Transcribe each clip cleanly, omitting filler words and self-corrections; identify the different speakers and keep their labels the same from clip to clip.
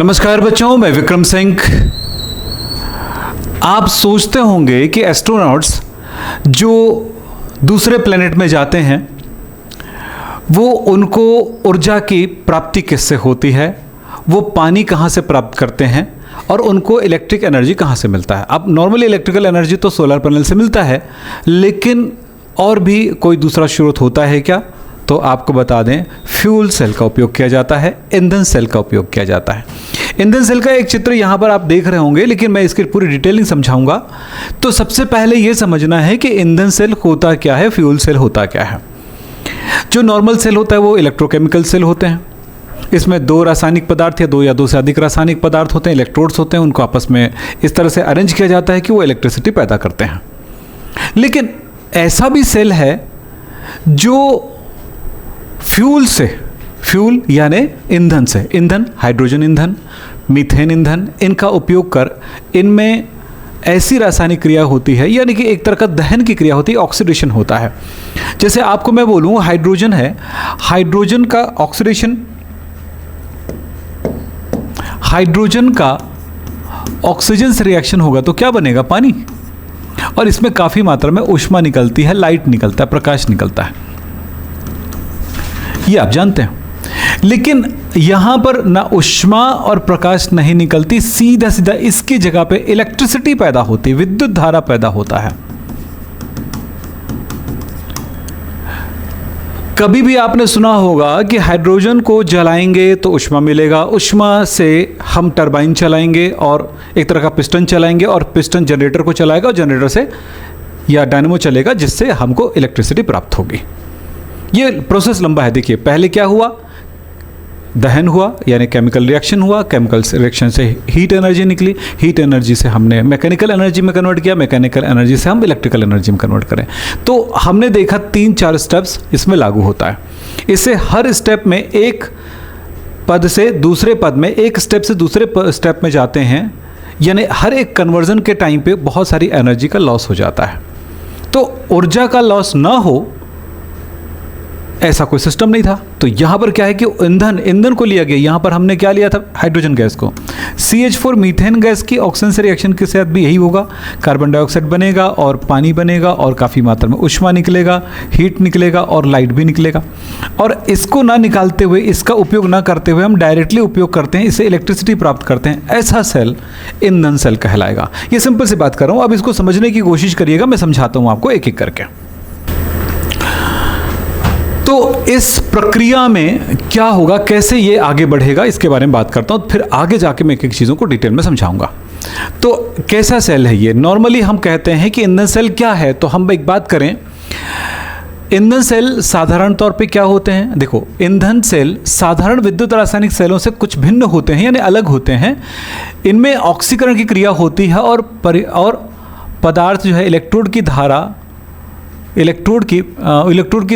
Speaker 1: नमस्कार बच्चों, मैं विक्रम सिंह। आप सोचते होंगे कि एस्ट्रोनॉट्स जो दूसरे प्लेनेट में जाते हैं वो उनको ऊर्जा की प्राप्ति किससे होती है, वो पानी कहाँ से प्राप्त करते हैं और उनको इलेक्ट्रिक एनर्जी कहाँ से मिलता है। अब नॉर्मली इलेक्ट्रिकल एनर्जी तो सोलर पैनल से मिलता है, लेकिन और भी कोई दूसरा स्रोत होता है क्या? तो आपको बता दें, फ्यूल सेल का उपयोग किया जाता है, ईंधन सेल का उपयोग किया जाता है। ईंधन सेल का एक चित्र यहाँ पर आप देख रहे होंगे, लेकिन मैं इसकी पूरी डिटेलिंग समझाऊंगा। तो सबसे पहले ये समझना है कि ईंधन सेल होता क्या है, फ्यूल सेल होता क्या है। जो नॉर्मल सेल होता है वो इलेक्ट्रोकेमिकल सेल होते हैं। इसमें दो रासायनिक पदार्थ या दो से अधिक रासायनिक पदार्थ होते हैं, इलेक्ट्रोड्स होते हैं, उनको आपस में इस तरह से अरेंज किया जाता है कि वो इलेक्ट्रिसिटी पैदा करते हैं। लेकिन ऐसा भी सेल है जो फ्यूल यानी ईंधन से, ईंधन हाइड्रोजन ईंधन, मीथेन ईंधन, इनका उपयोग कर इनमें ऐसी रासायनिक क्रिया होती है, यानी कि एक तरह का दहन की क्रिया होती है, ऑक्सीडेशन होता है। जैसे आपको मैं बोलूँ हाइड्रोजन है, हाइड्रोजन का ऑक्सीडेशन, हाइड्रोजन का ऑक्सीजन से रिएक्शन होगा तो क्या बनेगा? पानी। और इसमें काफ़ी मात्रा में ऊष्मा निकलती है, लाइट निकलता है, प्रकाश निकलता है, ये आप जानते हैं। लेकिन यहां पर ना ऊष्मा और प्रकाश नहीं निकलती, सीधा सीधा इसकी जगह पे इलेक्ट्रिसिटी पैदा होती है, विद्युत धारा पैदा होता है। कभी भी आपने सुना होगा कि हाइड्रोजन को जलाएंगे तो ऊष्मा मिलेगा, ऊष्मा से हम टरबाइन चलाएंगे और एक तरह का पिस्टन चलाएंगे और पिस्टन जनरेटर को चलाएगा और जनरेटर से या डायनेमो चलेगा, जिससे हमको इलेक्ट्रिसिटी प्राप्त होगी। ये प्रोसेस लंबा है। देखिए, पहले क्या हुआ? दहन हुआ, यानी केमिकल रिएक्शन हुआ, केमिकल रिएक्शन से हीट एनर्जी निकली, हीट एनर्जी से हमने मैकेनिकल एनर्जी में कन्वर्ट किया, मैकेनिकल एनर्जी से हम इलेक्ट्रिकल एनर्जी में कन्वर्ट करें। तो हमने देखा 3-4 स्टेप्स इसमें लागू होता है। इससे हर स्टेप में एक पद से दूसरे पद में, एक स्टेप से दूसरे स्टेप में जाते हैं, यानी हर एक कन्वर्जन के टाइम पे बहुत सारी एनर्जी का लॉस हो जाता है। तो ऊर्जा का लॉस ना हो ऐसा कोई सिस्टम नहीं था। तो यहाँ पर क्या है कि ईंधन को लिया गया। यहाँ पर हमने क्या लिया था? हाइड्रोजन गैस को। CH4 मीथेन गैस की ऑक्सीजन से रिएक्शन के साथ भी यही होगा, कार्बन डाइऑक्साइड बनेगा और पानी बनेगा और काफ़ी मात्रा में ऊष्मा निकलेगा, हीट निकलेगा और लाइट भी निकलेगा। और इसको ना निकालते हुए, इसका उपयोग ना करते हुए हम डायरेक्टली उपयोग करते हैं, इससे इलेक्ट्रिसिटी प्राप्त करते हैं। ऐसा सेल ईंधन सेल कहलाएगा। ये सिंपल सी बात कर रहा हूँ, अब इसको समझने की कोशिश करिएगा, मैं समझाता हूँ आपको एक एक करके। तो इस प्रक्रिया में क्या होगा, कैसे ये आगे बढ़ेगा, इसके बारे में बात करता हूँ, फिर आगे जाके मैं एक एक चीज़ों को डिटेल में समझाऊंगा। तो कैसा सेल है ये? नॉर्मली हम कहते हैं कि ईंधन सेल क्या है, तो हम एक बात करें। ईंधन सेल साधारण तौर पे क्या होते हैं? देखो, ईंधन सेल साधारण विद्युत रासायनिक सेलों से कुछ भिन्न होते हैं, यानी अलग होते हैं। इनमें ऑक्सीकरण की क्रिया होती है और पदार्थ जो है इलेक्ट्रोड की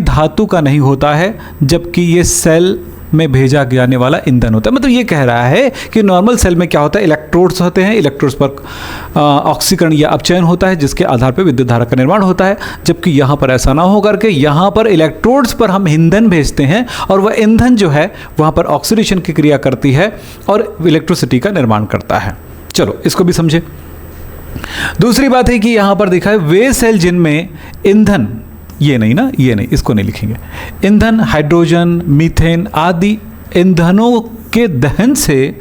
Speaker 1: धातु का नहीं होता है, जबकि ये सेल में भेजा जाने वाला ईंधन होता है। मतलब ये कह रहा है कि नॉर्मल सेल में क्या होता है, इलेक्ट्रोड्स होते हैं, इलेक्ट्रोड्स पर ऑक्सीकरण या अपचयन होता है, जिसके आधार पर विद्युत धारा का निर्माण होता है। जबकि यहाँ पर ऐसा ना हो करके यहाँ पर इलेक्ट्रोड्स पर हम ईंधन भेजते हैं और वह ईंधन जो है वहाँ पर ऑक्सीडेशन की क्रिया करती है और इलेक्ट्रिसिटी का निर्माण करता है। चलो इसको भी समझे। दूसरी बात है कि यहां पर देखा है वे सेल जिनमें ईंधन, ये नहीं, इसको नहीं लिखेंगे। ईंधन, हाइड्रोजन, मीथेन आदि ईंधनों के दहन से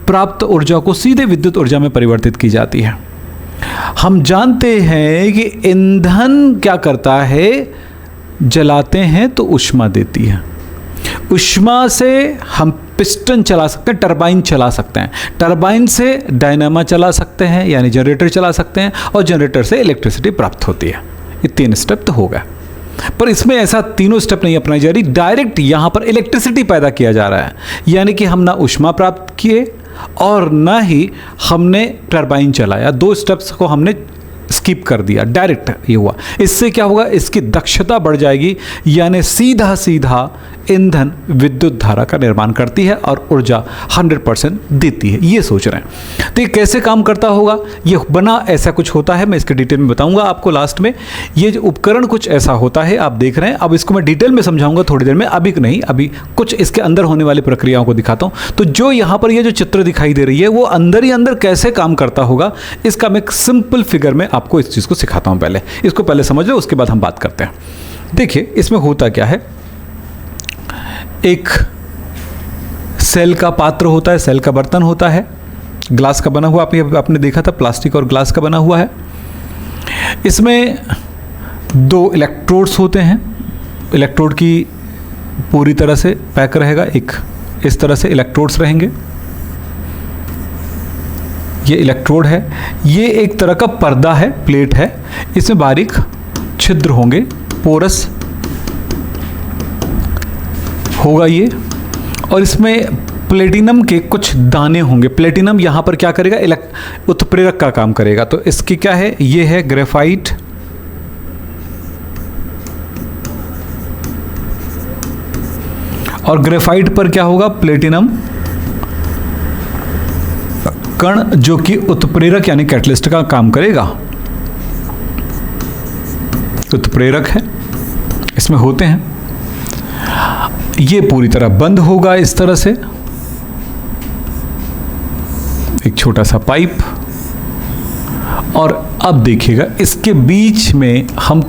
Speaker 1: प्राप्त ऊर्जा को सीधे विद्युत ऊर्जा में परिवर्तित की जाती है। हम जानते हैं कि ईंधन क्या करता है, जलाते हैं तो ऊष्मा देती है। ऊष्मा से हम पिस्टन चला सकते हैं, टरबाइन चला सकते हैं, टरबाइन से डायनामा चला सकते हैं, यानी जनरेटर चला सकते हैं, और जनरेटर से इलेक्ट्रिसिटी प्राप्त होती है। ये 3 स्टेप तो हो गया, पर इसमें ऐसा तीनों स्टेप नहीं अपनाई जा रही। डायरेक्ट यहाँ पर इलेक्ट्रिसिटी पैदा किया जा रहा है, यानी कि हम ना ऊष्मा प्राप्त किए और ना ही हमने टरबाइन चलाया। 2 स्टेप्स को हमने स्किप कर दिया, डायरेक्ट ये हुआ। इससे क्या होगा, इसकी दक्षता बढ़ जाएगी, यानी सीधा सीधा ईंधन विद्युत धारा का निर्माण करती है और ऊर्जा 100% देती है, ये सोच रहे हैं। तो ये कैसे काम करता होगा, ये बना ऐसा कुछ होता है, मैं इसके डिटेल में बताऊंगा आपको लास्ट में। ये जो उपकरण कुछ ऐसा होता है, आप देख रहे हैं। अब इसको मैं डिटेल में समझाऊंगा थोड़ी देर में, अभी नहीं, अभी कुछ इसके अंदर होने वाली प्रक्रियाओं को दिखाता हूं। तो जो यहाँ पर ये जो चित्र दिखाई दे रही है, वो अंदर ही अंदर कैसे काम करता होगा, इसका मैं एक सिंपल फिगर में आपको इस चीज़ को सिखाता हूँ। पहले इसको पहले समझ लो, उसके बाद हम बात करते हैं। देखिए इसमें होता क्या है, एक सेल का पात्र होता है, सेल का बर्तन होता है, ग्लास का बना हुआ, आपने देखा था प्लास्टिक और ग्लास का बना हुआ है। इसमें 2 इलेक्ट्रोड्स होते हैं, इलेक्ट्रोड की पूरी तरह से पैक रहेगा, एक इस तरह से इलेक्ट्रोड्स रहेंगे, ये इलेक्ट्रोड है, ये एक तरह का पर्दा है, प्लेट है, इसमें बारीक छिद्र होंगे, पोरस होगा ये, और इसमें प्लेटिनम के कुछ दाने होंगे। प्लेटिनम यहाँ पर क्या करेगा, उत्प्रेरक का काम करेगा। तो इसकी क्या है, ये है ग्रेफाइट, और ग्रेफाइट पर क्या होगा, प्लेटिनम कण जो कि उत्प्रेरक यानी कैटलिस्ट का काम करेगा, उत्प्रेरक है, इसमें होते हैं। ये पूरी तरह बंद होगा इस तरह से, एक छोटा सा पाइप, और अब देखिएगा इसके बीच में हम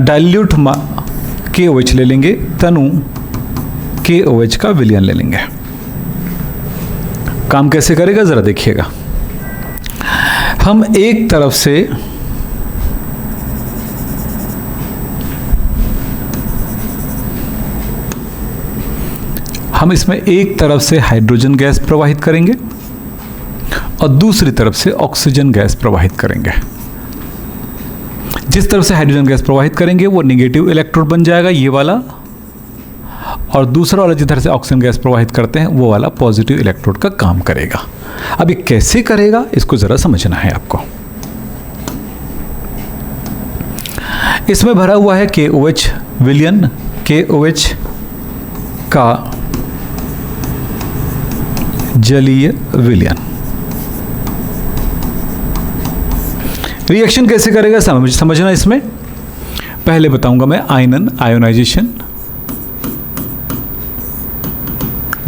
Speaker 1: डाइल्यूट KOH ले लेंगे, तनु KOH का विलयन ले लेंगे। काम कैसे करेगा जरा देखिएगा। हम एक तरफ से हम इसमें एक तरफ से हाइड्रोजन गैस प्रवाहित करेंगे और दूसरी तरफ से ऑक्सीजन गैस प्रवाहित करेंगे। जिस तरफ से हाइड्रोजन गैस प्रवाहित करेंगे वो नेगेटिव इलेक्ट्रोड बन जाएगा, ये वाला, और दूसरा वाला जिधर से ऑक्सीजन गैस प्रवाहित करते हैं वो वाला पॉजिटिव इलेक्ट्रोड का काम करेगा। अब ये कैसे करेगा इसको ज़रा समझना है आपको। इसमें भरा हुआ है KOH विलयन, KOH का जलीय विलयन। रिएक्शन कैसे करेगा समझना। इसमें पहले बताऊंगा मैं आयोनाइजेशन।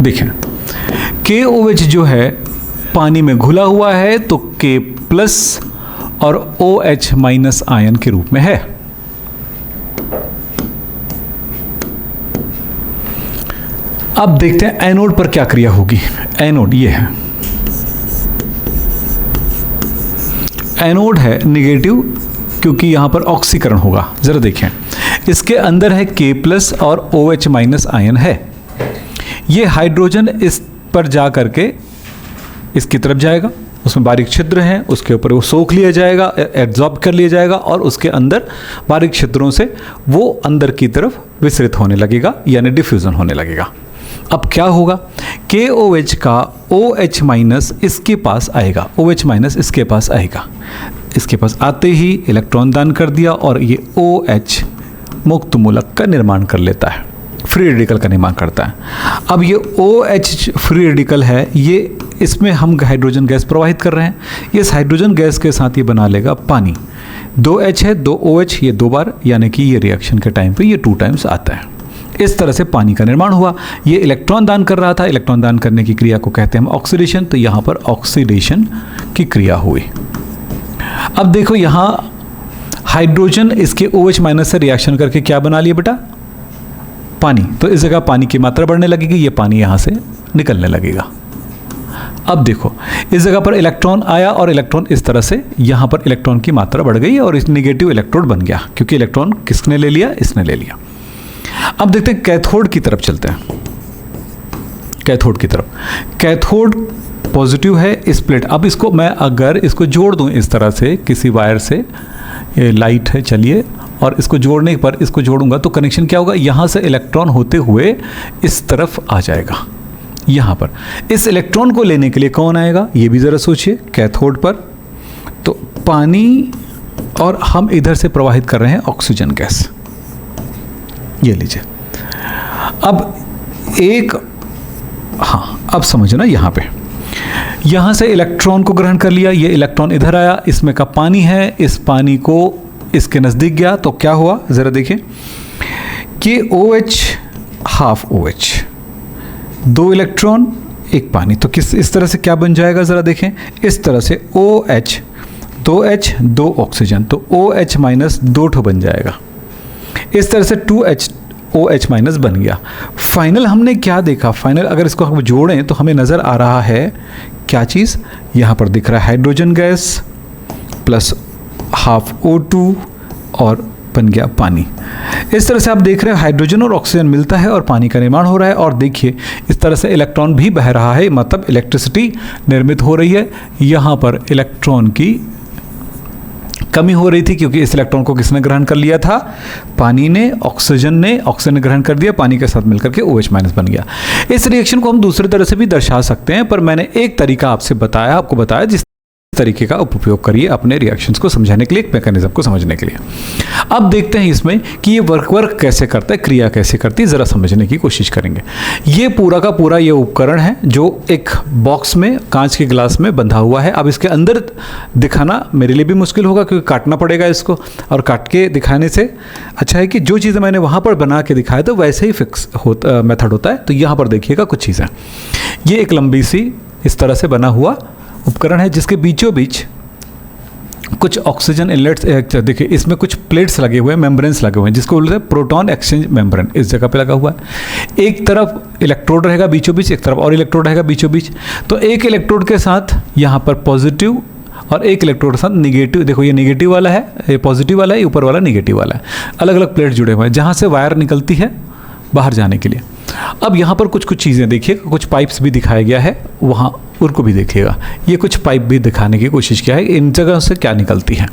Speaker 1: देखें KOH जो है पानी में घुला हुआ है तो K+ और OH- आयन के रूप में है। अब देखते हैं एनोड पर क्या क्रिया होगी। एनोड ये है, एनोड है नेगेटिव क्योंकि यहां पर ऑक्सीकरण होगा। जरा देखें इसके अंदर है K+ और OH- आयन है। ये हाइड्रोजन इस पर जा करके इसकी तरफ जाएगा, उसमें बारीक छिद्र हैं, उसके ऊपर वो सोख लिया जाएगा, एब्जॉर्ब कर लिया जाएगा और उसके अंदर बारीक छिद्रों से वो अंदर की तरफ विसरित होने लगेगा यानी डिफ्यूजन होने लगेगा। अब क्या होगा, KOH का OH- इसके पास आएगा, OH- इसके पास आएगा, इसके पास आते ही इलेक्ट्रॉन दान कर दिया और ये OH मुक्त मूलक का निर्माण कर लेता है, फ्री रेडिकल का निर्माण करता है। अब ये OH फ्री रेडिकल है, ये इसमें हम हाइड्रोजन गैस प्रवाहित कर रहे हैं, इस हाइड्रोजन गैस के साथ ये बना लेगा पानी। 2H है, 2 OH, ये 2 बार, यानी कि ये रिएक्शन के टाइम पे ये 2 टाइम्स आता है। इस तरह से पानी का निर्माण हुआ। ये इलेक्ट्रॉन दान कर रहा था, इलेक्ट्रॉन दान करने की क्रिया को कहते हैं हम ऑक्सीडेशन। तो यहाँ पर ऑक्सीडेशन की क्रिया हुई। अब देखो यहाँ हाइड्रोजन इसके OH- से रिएक्शन करके क्या बना लिया बेटा, पानी। तो इस जगह पानी की मात्रा बढ़ने लगेगी, ये पानी यहाँ से निकलने लगेगा। अब देखो इस जगह पर इलेक्ट्रॉन आया और इलेक्ट्रॉन इस तरह से यहाँ पर इलेक्ट्रॉन की मात्रा बढ़ गई और इस नेगेटिव इलेक्ट्रोड बन गया क्योंकि इलेक्ट्रॉन किसने ले लिया, इसने ले लिया। अब देखते हैं कैथोड की तरफ चलते हैं। कैथोड की तरफ, कैथोड पॉजिटिव है इस प्लेट। अब इसको मैं अगर इसको जोड़ दूं इस तरह से किसी वायर से, ये लाइट है चलिए, और इसको जोड़ने पर इसको जोड़ूंगा तो कनेक्शन क्या होगा, यहाँ से इलेक्ट्रॉन होते हुए इस तरफ आ जाएगा। यहाँ पर इस इलेक्ट्रॉन को लेने के लिए कौन आएगा, ये भी ज़रा सोचिए। कैथोड पर तो पानी और हम इधर से प्रवाहित कर रहे हैं ऑक्सीजन गैस, ये लीजिए। अब अब समझना, यहाँ से इलेक्ट्रॉन को ग्रहण कर लिया, ये इलेक्ट्रॉन इधर आया, इसमें का पानी है, इस पानी को इसके नज़दीक गया तो क्या हुआ ज़रा देखिए कि OH हाफ OH, 2 इलेक्ट्रॉन 1 पानी, तो इस तरह से क्या बन जाएगा ज़रा देखें, इस तरह से OH 2H 2 ऑक्सीजन, तो OH माइनस 2 ठो बन जाएगा, इस तरह से 2H OH माइनस बन गया। फाइनल हमने क्या देखा, फाइनल अगर इसको हम जोड़ें तो हमें नज़र आ रहा है क्या चीज़, यहाँ पर दिख रहा है hydrogen gas plus half O2 और बन गया पानी। इस तरह से आप देख रहे हैं हाइड्रोजन और ऑक्सीजन मिलता है और पानी का निर्माण हो रहा है, और देखिए इस तरह से इलेक्ट्रॉन भी बह रहा है, मतलब इलेक्ट्रिसिटी निर्मित हो रही है। यहाँ पर इलेक्ट्रॉन की कमी हो रही थी क्योंकि इस इलेक्ट्रॉन को किसने ग्रहण कर लिया था, पानी ने, ऑक्सीजन ने ग्रहण कर दिया, पानी के साथ मिलकर के OH माइनस बन गया। इस रिएक्शन को हम दूसरे तरह से भी दर्शा सकते हैं, पर मैंने एक तरीका आपको बताया जिस तरीके का उपयोग करिए अपने रिएक्शंस को समझाने के लिए, एक मैकेनिज्म को समझने के लिए। अब देखते हैं इसमें कि ये वर्क कैसे करता है, क्रिया कैसे करती है, ज़रा समझने की कोशिश करेंगे। ये पूरा का पूरा ये उपकरण है जो एक बॉक्स में, कांच के ग्लास में बंधा हुआ है। अब इसके अंदर दिखाना मेरे लिए भी मुश्किल होगा क्योंकि काटना पड़ेगा इसको, और काट के दिखाने से अच्छा है कि जो चीज़ें मैंने वहाँ पर बना के दिखाया तो वैसे ही फिक्स मेथड होता है। तो यहाँ पर देखिएगा कुछ चीज़ें, ये एक लंबी सी इस तरह से बना हुआ उपकरण है जिसके बीचों बीच कुछ ऑक्सीजन इनलेट्स, देखिए इसमें कुछ प्लेट्स लगे हुए हैं, मेम्ब्रेन्स लगे हुए हैं, जिसको बोलते हैं प्रोटॉन एक्सचेंज मेम्ब्रेन, इस जगह पे लगा हुआ है। एक तरफ इलेक्ट्रोड रहेगा बीचों बीच, एक तरफ और इलेक्ट्रोड रहेगा बीचों बीच। तो एक इलेक्ट्रोड के साथ यहाँ पर पॉजिटिव और एक इलेक्ट्रोड के साथ निगेटिव, देखो ये निगेटिव वाला है, ये पॉजिटिव वाला है, ये ऊपर वाला निगेटिव वाला है, अलग अलग प्लेट जुड़े हुए हैं जहाँ से वायर निकलती है बाहर जाने के लिए। अब यहाँ पर कुछ चीज़ें देखिएगा, कुछ पाइप्स भी दिखाया गया है, वहाँ उनको भी देखिएगा। ये कुछ पाइप भी दिखाने की कोशिश किया है, इन जगह से क्या निकलती है।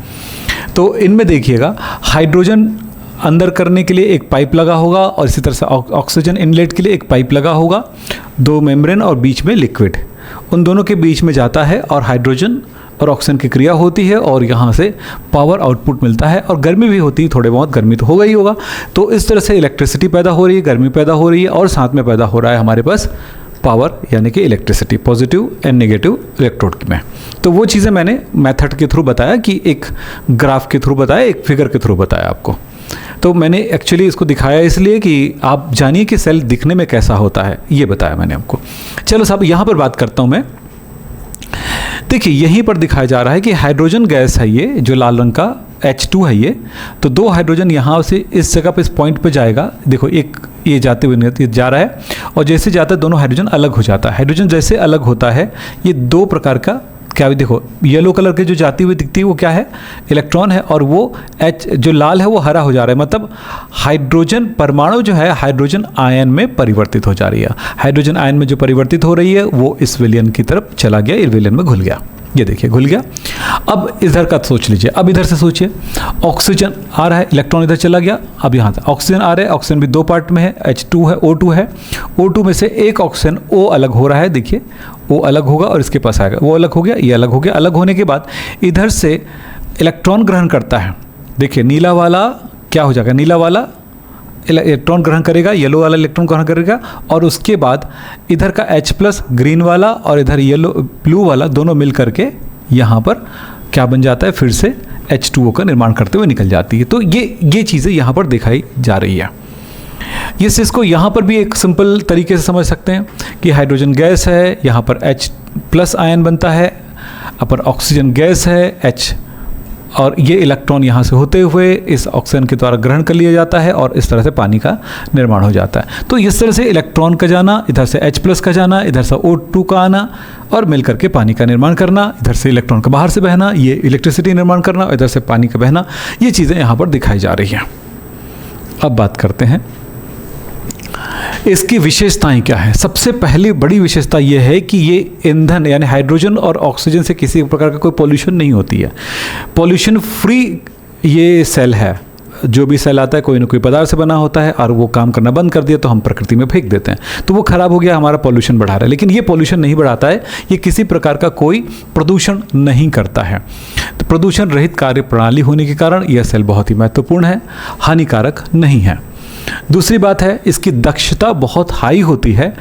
Speaker 1: तो इनमें देखिएगा हाइड्रोजन अंदर करने के लिए एक पाइप लगा होगा और इसी तरह से ऑक्सीजन इनलेट के लिए एक पाइप लगा होगा, 2 मेम्ब्रेन और बीच में लिक्विड, उन दोनों के बीच में जाता है और हाइड्रोजन और ऑक्सीजन की क्रिया होती है और यहाँ से पावर आउटपुट मिलता है और गर्मी भी होती है, थोड़े बहुत गर्मी तो होगा ही होगा। तो इस तरह से इलेक्ट्रिसिटी पैदा हो रही है, गर्मी पैदा हो रही है और साथ में पैदा हो रहा है हमारे पास पावर, यानी कि electricity, positive and negative electrode में। तो वो चीज़ें मैंने मेथड के थ्रू बताया, कि एक ग्राफ के थ्रू बताया, एक फिगर के थ्रू बताया आपको। तो मैंने एक्चुअली इसको दिखाया इसलिए कि आप जानिए कि सेल दिखने में कैसा होता है, ये बताया मैंने आपको। चलो साहब यहाँ पर बात करता हूँ मैं। देखिए यहीं पर दिखाया जा रहा है कि हाइड्रोजन गैस है ये, जो लाल रंग का H2 है ये। तो 2 हाइड्रोजन यहाँ से इस जगह पे, इस पॉइंट पे जाएगा, देखो एक ये जाते हुए जा रहा है और जैसे जाता है दोनों हाइड्रोजन अलग हो जाता है। हाइड्रोजन जैसे अलग होता है, ये 2 प्रकार का क्या भी, देखो येलो कलर के जो जाती हुई दिखती है वो क्या है, इलेक्ट्रॉन है, और वो H जो लाल है वो हरा हो जा रहा है, मतलब हाइड्रोजन परमाणु जो है हाइड्रोजन आयन में परिवर्तित हो जा रही है। हाइड्रोजन आयन में जो परिवर्तित हो रही है वो इस विलयन की तरफ चला गया, इस विलयन में घुल गया, ये देखिए घुल गया। अब इधर का सोच लीजिए, अब इधर से सोचिए, ऑक्सीजन आ रहा है, इलेक्ट्रॉन इधर चला गया, अब यहाँ से ऑक्सीजन आ रहा है, ऑक्सीजन भी 2 पार्ट में है, H2 है, O2 है, O2 में से एक ऑक्सीजन O अलग हो रहा है, देखिए O अलग होगा और इसके पास आएगा, वो अलग हो गया, ये अलग हो गया। अलग होने के बाद इधर से इलेक्ट्रॉन ग्रहण करता है, देखिए नीला वाला क्या हो जाएगा, नीला वाला इलेक्ट्रॉन ग्रहण करेगा, येलो वाला इलेक्ट्रॉन ग्रहण करेगा, और उसके बाद इधर का H+ ग्रीन वाला और इधर येलो ब्लू वाला दोनों मिल करके यहाँ पर क्या बन जाता है, फिर से H2O का निर्माण करते हुए निकल जाती है। तो ये चीज़ें यहाँ पर दिखाई जा रही है। इसको यहाँ पर भी एक सिंपल तरीके से समझ सकते हैं कि हाइड्रोजन गैस है, यहाँ पर H+ आयन बनता है, अपर ऑक्सीजन गैस है H, और ये इलेक्ट्रॉन यहाँ से होते हुए इस ऑक्सीजन के द्वारा ग्रहण कर लिया जाता है और इस तरह से पानी का निर्माण हो जाता है। तो इस तरह से इलेक्ट्रॉन का जाना, इधर से H+ का जाना, इधर से O2 का आना और मिलकर के पानी का निर्माण करना, इधर से इलेक्ट्रॉन का बाहर से बहना, ये इलेक्ट्रिसिटी निर्माण करना, इधर से पानी का बहना, ये चीज़ें यहाँ पर दिखाई जा रही हैं। अब बात करते हैं इसकी विशेषताएं क्या है। सबसे पहली बड़ी विशेषता ये है कि ये ईंधन यानी हाइड्रोजन और ऑक्सीजन से किसी प्रकार का कोई पॉल्यूशन नहीं होती है, पॉल्यूशन फ्री ये सेल है, जो भी सेल आता है कोई ना कोई पदार्थ से बना होता है और वो काम करना बंद कर दिया तो हम प्रकृति में फेंक देते हैं, तो वो खराब हो गया, हमारा पॉल्यूशन बढ़ा रहा है। लेकिन ये पॉल्यूशन नहीं बढ़ाता है, ये किसी प्रकार का कोई प्रदूषण नहीं करता है। तो प्रदूषण रहित कार्य प्रणाली होने के कारण यह सेल बहुत ही महत्वपूर्ण है, हानिकारक नहीं है। दूसरी बात है, इसकी दक्षता बहुत हाई होती है,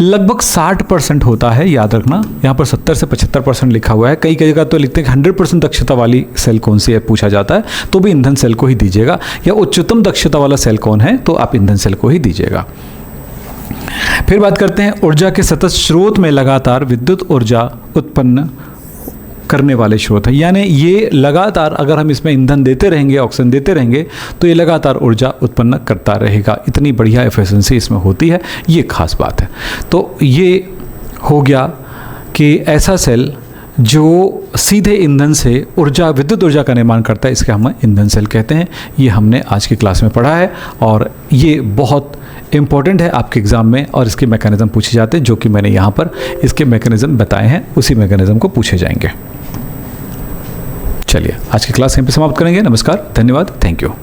Speaker 1: लगभग 60% होता है, याद रखना। यहाँ पर 70 से 75% लिखा हुआ है, कई जगह तो लिखते हैं 100% दक्षता वाली सेल कौन सी है पूछा जाता है, तो भी ईंधन सेल को ही दीजिएगा। या उच्चतम दक्षता वाला सेल कौन है, तो आप ईंधन सेल को ही दीजिएगा। फिर बात करते हैं ऊर्जा के सतत स्रोत में लगातार विद्युत ऊर्जा उत्पन्न करने वाले स्रोत है, यानी ये लगातार अगर हम इसमें ईंधन देते रहेंगे, ऑक्सीजन देते रहेंगे, तो ये लगातार ऊर्जा उत्पन्न करता रहेगा। इतनी बढ़िया एफिशिएंसी इसमें होती है, ये खास बात है। तो ये हो गया कि ऐसा सेल जो सीधे ईंधन से ऊर्जा, विद्युत ऊर्जा का निर्माण करता है, इसके हम ईंधन सेल कहते हैं। ये हमने आज की क्लास में पढ़ा है और ये बहुत इम्पॉर्टेंट है आपके एग्ज़ाम में, और इसके मैकेनिज़्म पूछे जाते हैं, जो कि मैंने यहाँ पर इसके मैकेनिज़्म बताए हैं, उसी मैकेनिज़्म को पूछे जाएंगे। चलिए आज की क्लास यहीं पे समाप्त करेंगे। नमस्कार, धन्यवाद, थैंक यू।